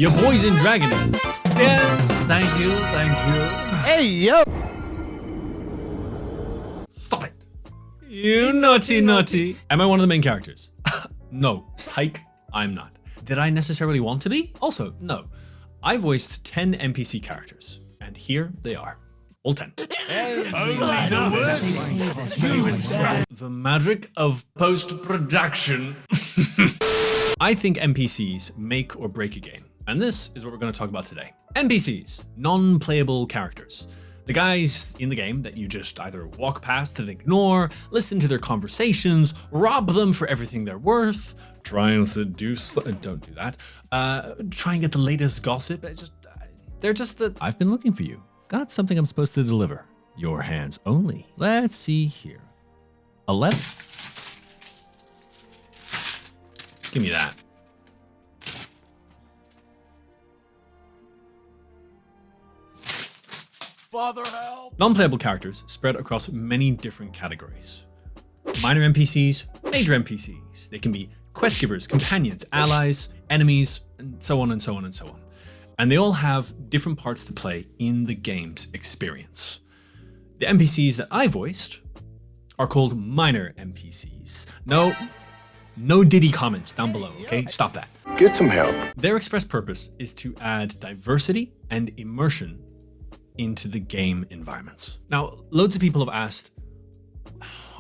Your boy's in Dragon Age. Yes, thank you. Hey, yo! Stop it. You naughty. Am I one of the main characters? No. Psych, I'm not. Did I necessarily want to be? Also, no. I voiced 10 NPC characters, and here they are. All 10. The magic of post-production. I think NPCs make or break a game, and this is what we're going to talk about today. NPCs, non-playable characters. The guys in the game that you just either walk past and ignore, listen to their conversations, rob them for everything they're worth, try and seduce them, don't do that, try and get the latest gossip. They're just the, I've been looking for you. Got something I'm supposed to deliver. Your hands only. Let's see here. 11. Give me that. Father, help! Non-playable characters spread across many different categories. Minor NPCs, major NPCs. They can be quest givers, companions, allies, enemies, and so on and so on and so on. And they all have different parts to play in the game's experience. The NPCs that I voiced are called minor NPCs. No Diddy comments down below, okay? Stop that. Get some help. Their express purpose is to add diversity and immersion into the game environments. Now, loads of people have asked,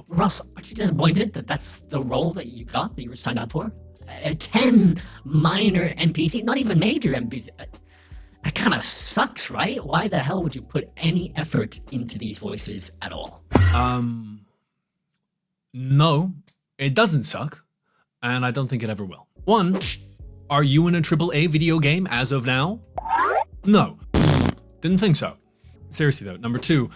Russ, aren't you disappointed that that's the role that you got, that you were signed up for? 10 minor NPC, not even major NPC. That kind of sucks, right? Why the hell would you put any effort into these voices at all? No, it doesn't suck, and I don't think it ever will. 1, are you in a AAA video game as of now? No, didn't think so. Seriously though, number 2,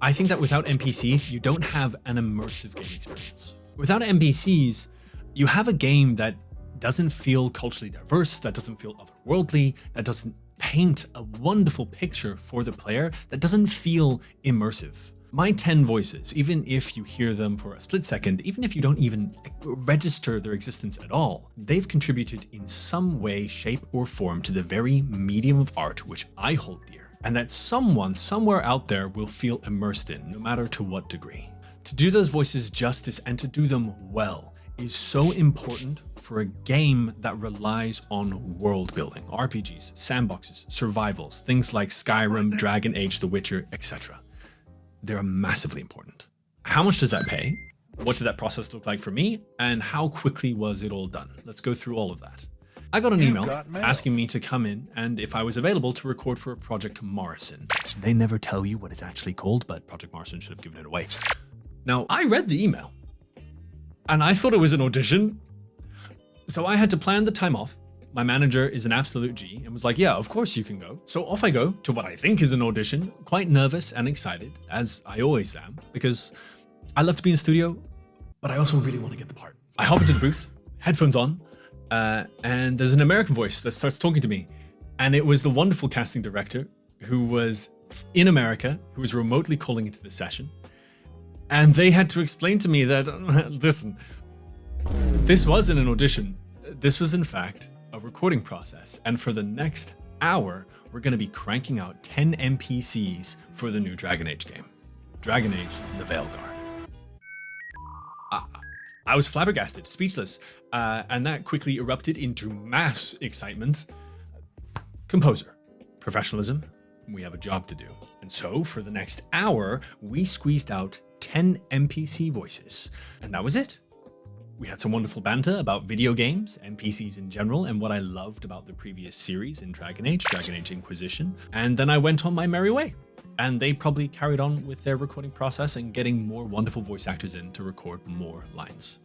I think that without NPCs, you don't have an immersive game experience. Without NPCs, you have a game that doesn't feel culturally diverse, that doesn't feel otherworldly, that doesn't paint a wonderful picture for the player, that doesn't feel immersive. My 10 voices, even if you hear them for a split second, even if you don't even register their existence at all, they've contributed in some way, shape, or form to the very medium of art which I hold dear, and that someone somewhere out there will feel immersed in, no matter to what degree. To do those voices justice and to do them well is so important for a game that relies on world building, RPGs, sandboxes, survivals, things like Skyrim, Dragon Age, The Witcher, etc. They're massively important. How much does that pay? What did that process look like for me? And how quickly was it all done? Let's go through all of that. I got an email asking me to come in and if I was available to record for Project Morrison. They never tell you what it's actually called, but Project Morrison should have given it away. Now, I read the email and I thought it was an audition. So I had to plan the time off. My manager is an absolute G and was like, yeah, of course you can go. So off I go to what I think is an audition, quite nervous and excited, as I always am, because I love to be in the studio, but I also really want to get the part. I hop into the booth, headphones on, and there's an American voice that starts talking to me. And it was the wonderful casting director who was in America, who was remotely calling into the session. And they had to explain to me that, listen, this wasn't an audition. This was in fact a recording process. And for the next hour, we're going to be cranking out 10 NPCs for the new Dragon Age game. Dragon Age, the Veilguard. I was flabbergasted, speechless, and that quickly erupted into mass excitement. Composer, professionalism, we have a job to do. And so for the next hour, we squeezed out 10 NPC voices, and that was it. We had some wonderful banter about video games, NPCs in general, and what I loved about the previous series in Dragon Age Inquisition, and then I went on my merry way. And they probably carried on with their recording process and getting more wonderful voice actors in to record more lines.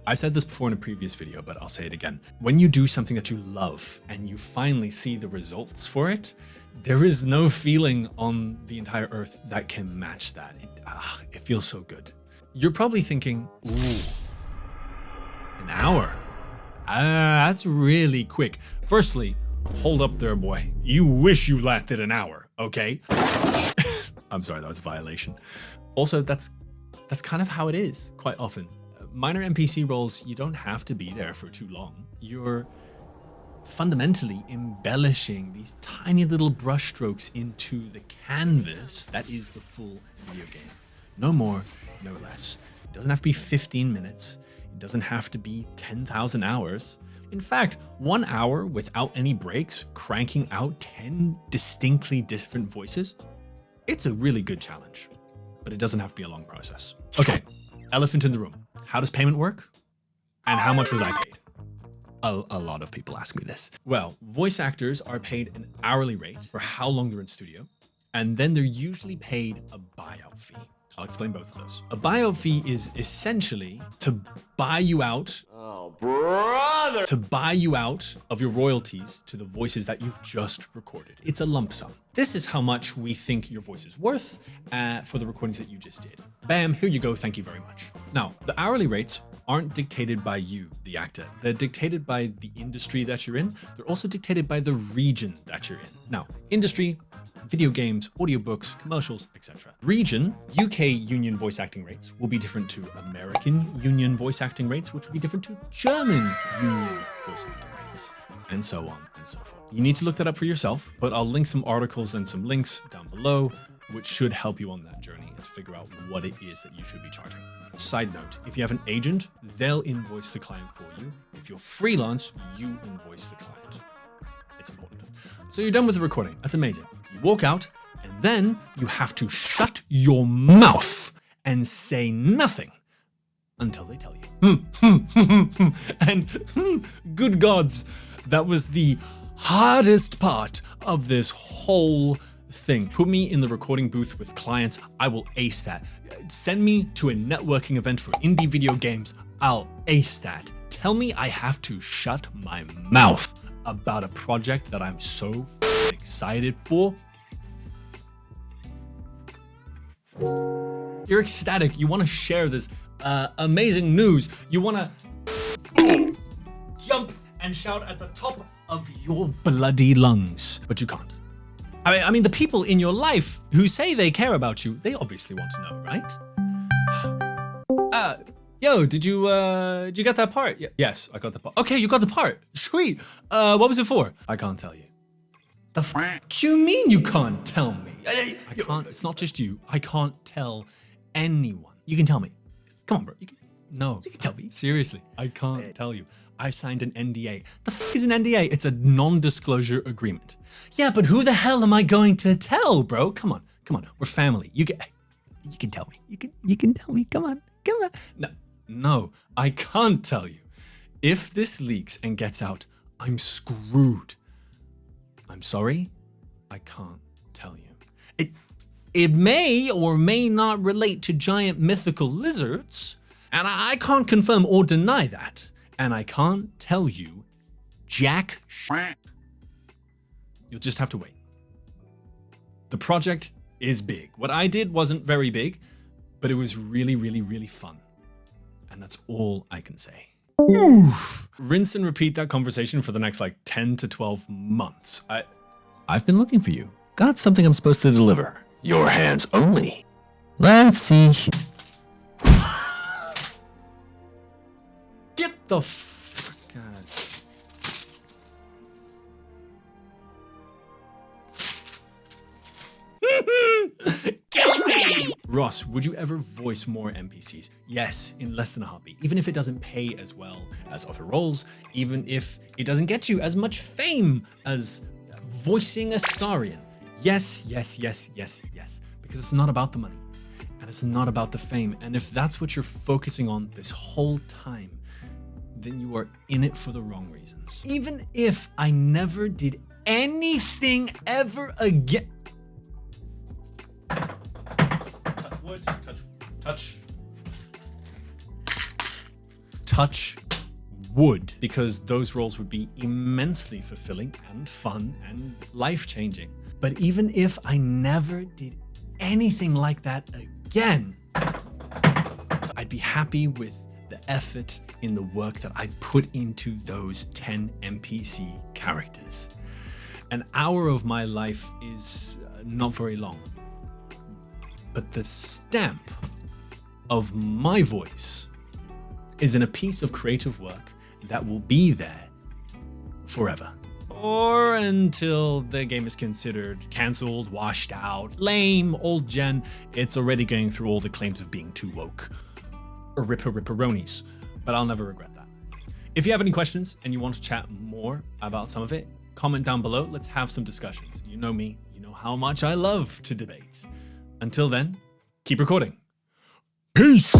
I said this before in a previous video, but I'll say it again. When you do something that you love and you finally see the results for it, there is no feeling on the entire earth that can match that. It feels so good. You're probably thinking, ooh, an hour? That's really quick. Firstly, hold up there, boy. You wish you lasted an hour, okay? I'm sorry, that was a violation. Also, that's kind of how it is quite often. Minor NPC roles, you don't have to be there for too long. You're fundamentally embellishing these tiny little brushstrokes into the canvas that is the full video game. No more, no less. It doesn't have to be 15 minutes. It doesn't have to be 10,000 hours. In fact, 1 hour without any breaks, cranking out 10 distinctly different voices, it's a really good challenge, but it doesn't have to be a long process. Okay, elephant in the room. How does payment work? And how much was I paid? A lot of people ask me this. Well, voice actors are paid an hourly rate for how long they're in studio, and then they're usually paid a buyout fee. I'll explain both of those. A buyout fee is essentially to buy you out. Oh, brother! To buy you out of your royalties to the voices that you've just recorded. It's a lump sum. This is how much we think your voice is worth for the recordings that you just did. Bam, here you go, thank you very much. Now, the hourly rates aren't dictated by you, the actor. They're dictated by the industry that you're in. They're also dictated by the region that you're in. Now, industry, video games, audiobooks, commercials, etc. Region, UK union voice acting rates will be different to American union voice acting rates, which will be different to German union voice acting rates, and so on and so forth. You need to look that up for yourself, but I'll link some articles and some links down below, which should help you on that journey and to figure out what it is that you should be charging. Side note, if you have an agent, they'll invoice the client for you. If you're freelance, you invoice the client. It's important. So you're done with the recording. That's amazing. You walk out, and then you have to shut your mouth and say nothing until they tell you. And good gods, that was the hardest part of this whole thing. Put me in the recording booth with clients, I will ace that. Send me to a networking event for indie video games, I'll ace that. Tell me I have to shut my mouth about a project that I'm so excited for. You're ecstatic, you want to share this amazing news. You want to jump and shout at the top of your bloody lungs, but you can't. I mean, the people in your life who say they care about you, they obviously want to know, right? Yo, did you get that part? Yes, I got the part. Okay, you got the part. Sweet. What was it for? I can't tell you. The f you mean you can't tell me? I can't. It's not just you. I can't tell anyone. You can tell me. Come on, bro. No, you can tell me. Seriously, I can't tell you. I signed an NDA. The f is an NDA? It's a non-disclosure agreement. Yeah, but who the hell am I going to tell, bro? Come on. We're family. You can tell me. You can tell me. Come on. No, I can't tell you. If this leaks and gets out, I'm screwed. I'm sorry, I can't tell you. It may or may not relate to giant mythical lizards, and I can't confirm or deny that. And I can't tell you jack shit. You'll just have to wait. The project is big. What I did wasn't very big, but it was really, really, really fun. And that's all I can say. Oof. Rinse and repeat that conversation for the next 10 to 12 months. I've been looking for you. Got something I'm supposed to deliver. Your hands only. Let's see. Get the fuck out. Kill me! Ross, would you ever voice more NPCs? Yes, in less than a heartbeat. Even if it doesn't pay as well as other roles, even if it doesn't get you as much fame as voicing a Starian. Yes. Because it's not about the money. And it's not about the fame. And if that's what you're focusing on this whole time, then you are in it for the wrong reasons. Even if I never did anything ever again. Touch wood, because those roles would be immensely fulfilling and fun and life-changing. But even if I never did anything like that again, I'd be happy with the effort in the work that I put into those 10 NPC characters. An hour of my life is not very long, but the stamp of my voice is in a piece of creative work that will be there forever. or until the game is considered cancelled, washed out, lame, old gen. It's already going through all the claims of being too woke. Or ripperonis, but I'll never regret that. If you have any questions and you want to chat more about some of it, comment down below. Let's have some discussions. You know me, you know how much I love to debate. Until then, keep recording. Peace!